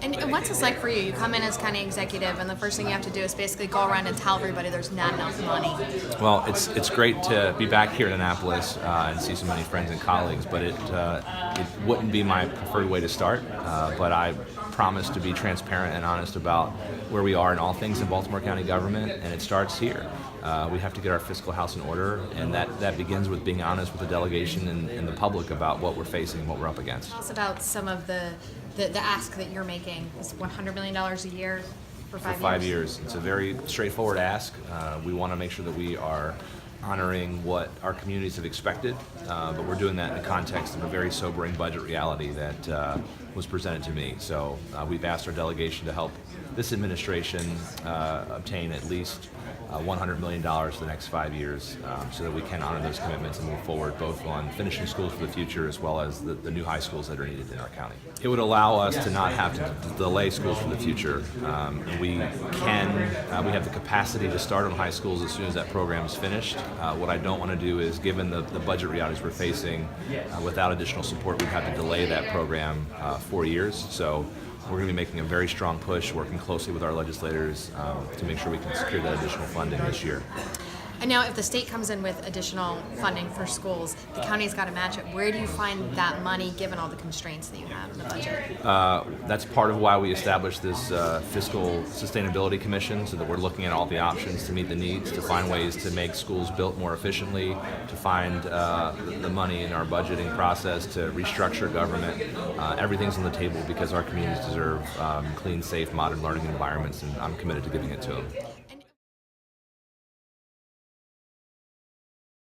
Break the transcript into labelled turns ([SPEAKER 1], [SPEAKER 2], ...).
[SPEAKER 1] And what's this like for you? You come in as county executive, and the first thing you have to do is basically go around and tell everybody there's not enough money.
[SPEAKER 2] Well, it's great to be back here in Annapolis and see so many friends and colleagues, but it wouldn't be my preferred way to start. But I promise to be transparent and honest about where we are in all things in Baltimore County government, and it starts here. We have to get our fiscal house in order, and that begins with being honest with the delegation and the public about what we're facing and what we're up against.
[SPEAKER 1] Tell us about some of the ask that you're making. It's $100 million a year for 5 years.
[SPEAKER 2] For 5 years. It's a very straightforward ask. We want to make sure that we are honoring what our communities have expected, but we're doing that in the context of a very sobering budget reality that was presented to me. So we've asked our delegation to help this administration obtain at least $100 million for the next 5 years so that we can honor those commitments and move forward both on finishing schools for the future as well as the new high schools that are needed in our county. It would allow us to not have to delay schools for the future. We have the capacity to start on high schools as soon as that program is finished. What I don't want to do is, given the budget realities we're facing, without additional support, we'd have to delay that program 4 years. So we're going to be making a very strong push, working closely with our legislators to make sure we can secure that additional funding this year.
[SPEAKER 1] And now if the state comes in with additional funding for schools, the county's got to match it. Where do you find that money given all the constraints that you have in the budget?
[SPEAKER 2] That's part of why we established this Fiscal Sustainability Commission, so that we're looking at all the options to meet the needs, to find ways to make schools built more efficiently, to find the money in our budgeting process, to restructure government. Everything's on the table because our communities deserve clean, safe, modern learning environments, and I'm committed to giving it to them.